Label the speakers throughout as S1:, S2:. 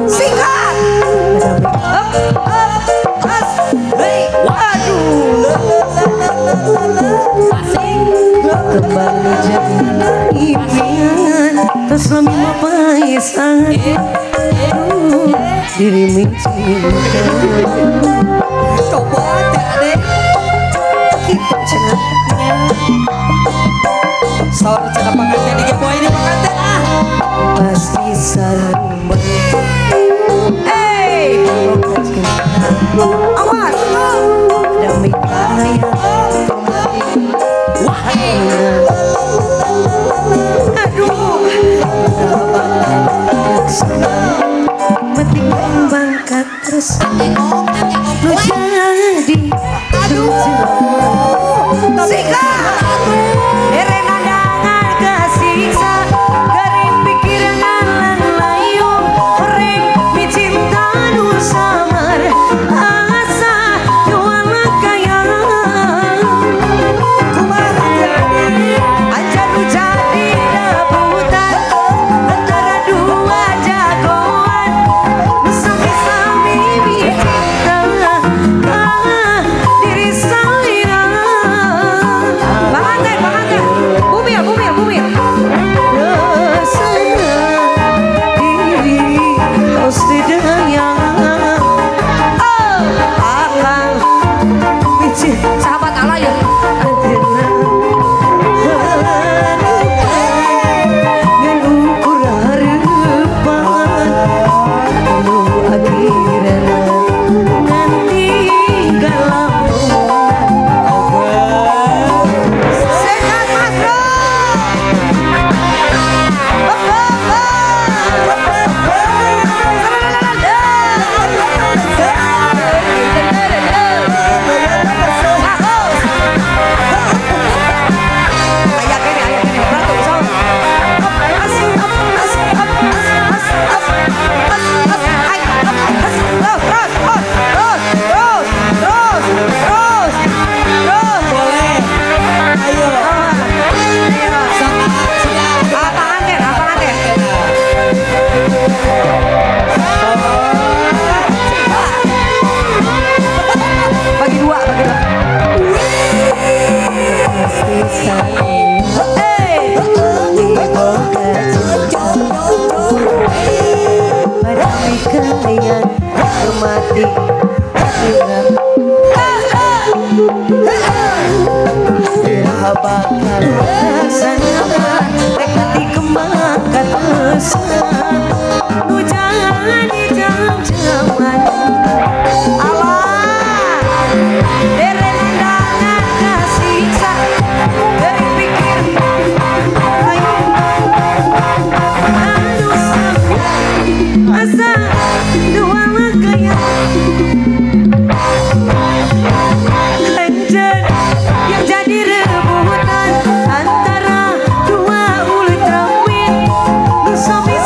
S1: Singkat. Waduh.
S2: Kembali jadi impian terus lebih mempaisan dirimu cinta.
S1: Coba deh kita cenaknya. Sorry cenah pengantin di boy ini pengantin
S2: Pasti sarung
S1: awas
S2: damai kaya metik bangkat terus lu jadi
S1: Sika
S2: Erenandangan kesiksa garing pikiran layung reng mi cinta nu samar asa nuana kaya
S1: kumaha
S2: aja nu jadi rebutan antara dua jagoan nu sami-sami cinta diri saya
S1: Pengantin bumil
S2: rasanya diri kau sedaya akan bici
S1: sahabat Allah ya
S2: dan ukur harapan lu akhirnya nanti galau
S1: sehat mas bro bagi dua
S2: kalian hormati bakal sangat rekati kemakan pesan nu jangan di jam-jaman
S1: Allah
S2: Erenandangan kesiksa dari pikir aduh asa dua kaya Anjir yang jadi rebutan antara dua ultrawin nu sami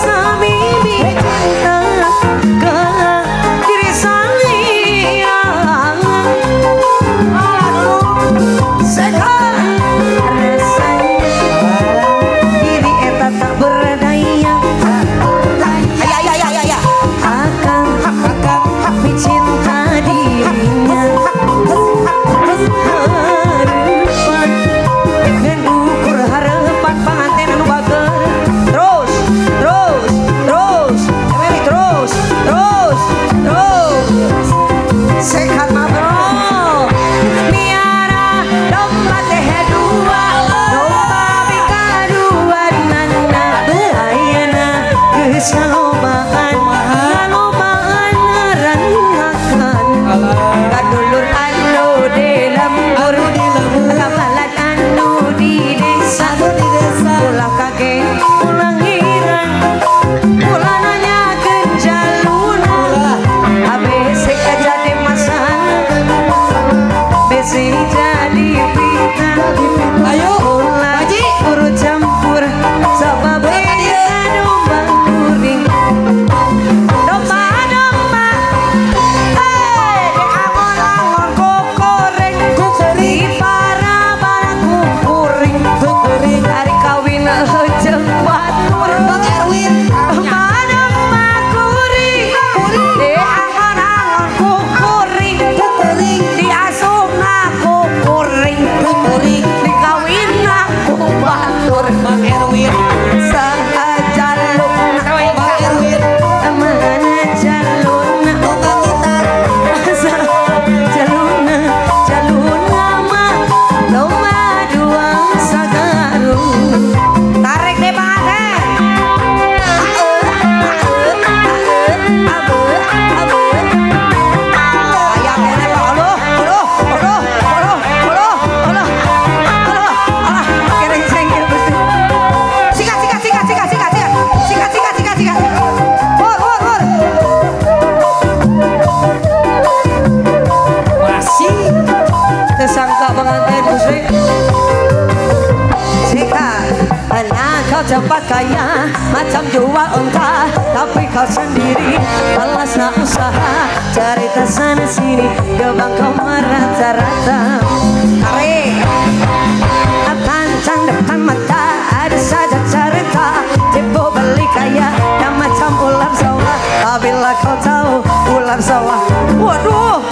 S2: kau sendiri. Balas nak usaha cerita sana sini, gebang kau merata-rata.
S1: Tarik.
S2: Pancang depan mata ada saja cerita, tipu beli kaya dan macam ular sawah. Apabila kau tahu ular sawah, waduh.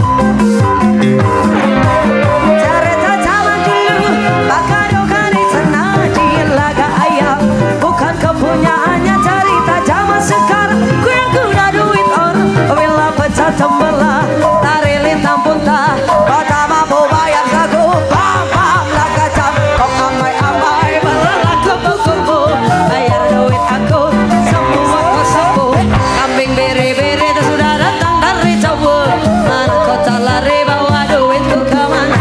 S2: Cerita zaman dulu bakadokan di sana di laga ayam, bukan kepunyaannya cerita zaman sekarang. Ku yang kuda duit orang, bila pecah tembelah tarik lintang punta, kau tak mampu bayar saku. Pam pam lah kacam, kau amai-amai melelak kupu-kupu. Bayar duit aku semua kau sapu. Kambing bere-bere itu sudah datang dari jauh, mana kau tak lari bawa duitku kemana?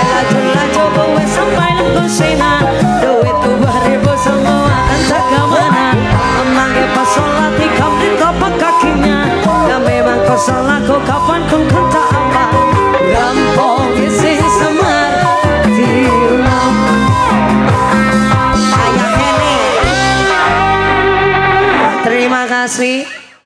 S2: Laju-laju gue sampai lengkung sina, duitku beribu semua entah kemana. Memanggil pasolati kau di telapak kakinya, dan memang kau salahku kapan kau kata apa? Rampong isi semar tiulam.
S1: Kayak ini.
S2: Terima kasih.